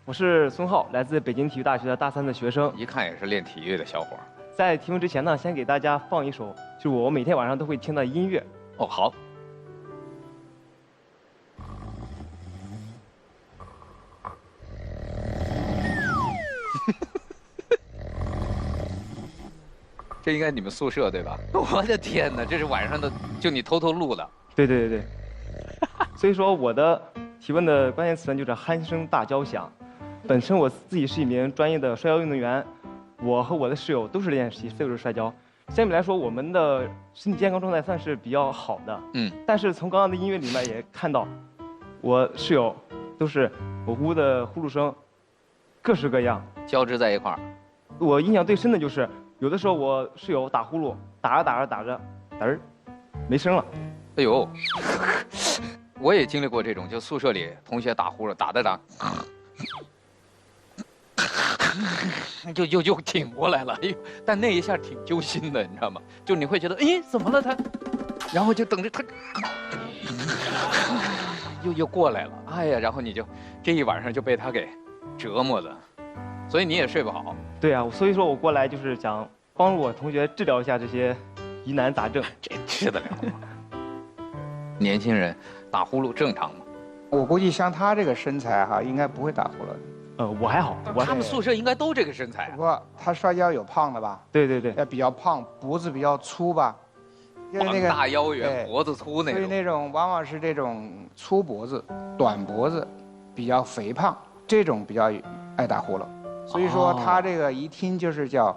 我是孙浩，来自北京体育大学的大3的学生。一看也是练体育的小伙。在提问之前呢，先给大家放一首，就是我每天晚上都会听的音乐。哦，好。这应该你们宿舍对吧？我的天哪，这是晚上的，就你偷偷录的。对。所以说我的提问的关键词呢就是鼾声大交响。本身我自己是一名专业的摔跤运动员，我和我的室友都是练习岁数摔跤。相比来说，我们的身体健康状态算是比较好的。但是从刚刚的音乐里面也看到，我室友都是我屋的呼噜声，各式各样，交织在一块儿。我印象最深的就是，有的时候我室友打呼噜，打着，没声了。哎呦，我也经历过这种，就宿舍里同学打呼噜，打，就挺过来了。哎呦，但那一下挺揪心的，你知道吗？就你会觉得，哎，怎么了他？然后就等着他，又过来了。哎呀，然后你就这一晚上就被他给折磨的，所以你也睡不好。对啊，所以说我过来就是想帮助我同学治疗一下这些疑难杂症。这治得了吗？年轻人打呼噜正常吗？我估计像他这个身材哈，应该不会打呼噜的。我还好，他们宿舍应该都这个身材。不过他摔跤有胖的吧？对，比较胖，脖子比较粗吧？就是那个大腰圆，脖子粗那种。所以那种往往是这种粗脖子、短脖子，比较肥胖，这种比较爱打呼噜。所以说他这个一听就是叫，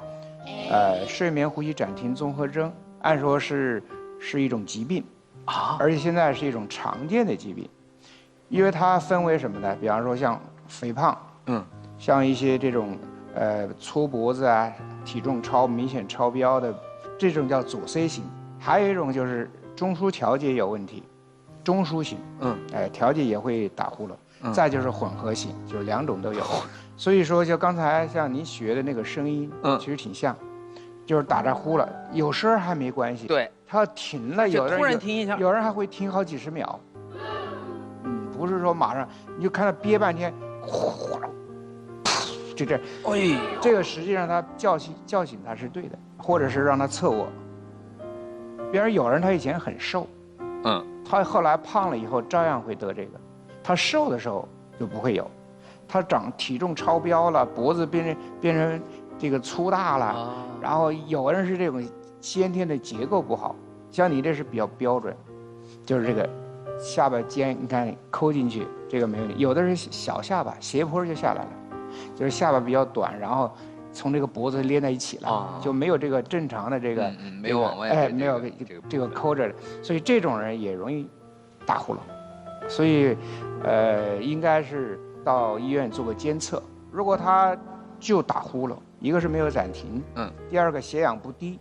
睡眠呼吸暂停综合征，按说是一种疾病。而且现在是一种常见的疾病，因为它分为什么呢？比方说像肥胖，像一些这种粗脖子啊，体重明显超标的，这种叫左 C 型。还有一种就是中枢调节有问题，中枢型，调节也会打呼噜。再就是混合型，就是两种都有。所以说，就刚才像您学的那个声音，其实挺像，就是打着呼了，有声还没关系。对。他要停了，有人突然停一下，有人还会停好几十秒。不是说马上你就看他憋半天，哗，就这。哎，这个实际上他叫醒他是对的，或者是让他侧卧。比如有人他以前很瘦，他后来胖了以后照样会得这个，他瘦的时候就不会有，他体重超标了，脖子变成这个粗大了，然后有人是这种先天的结构不好，像你这是比较标准，就是这个下巴尖，你看抠进去这个没问题。有的是小下巴斜坡就下来了，就是下巴比较短，然后从这个脖子连在一起了，就没有这个正常的这个没有往外，没有这个抠着，所以这种人也容易打呼噜，所以应该是到医院做个监测。如果他就打呼噜，一个是没有暂停，第二个血氧不低，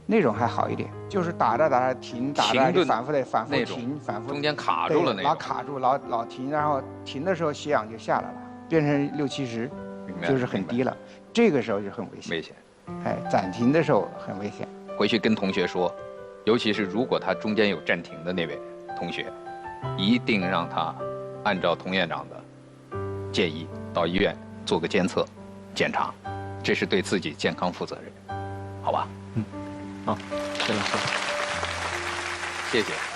那种还好一点，就是打着停，打着反复停，反复中间卡住了那种，老卡住，老停，然后停的时候血氧就下来了，变成60、70，就是很低了，这个时候就很危险。暂停的时候很危险。回去跟同学说，尤其是如果他中间有暂停的那位同学，一定让他按照童院长的建议到医院做个监测、检查，这是对自己健康负责任，好吧？好，谢老师，谢谢。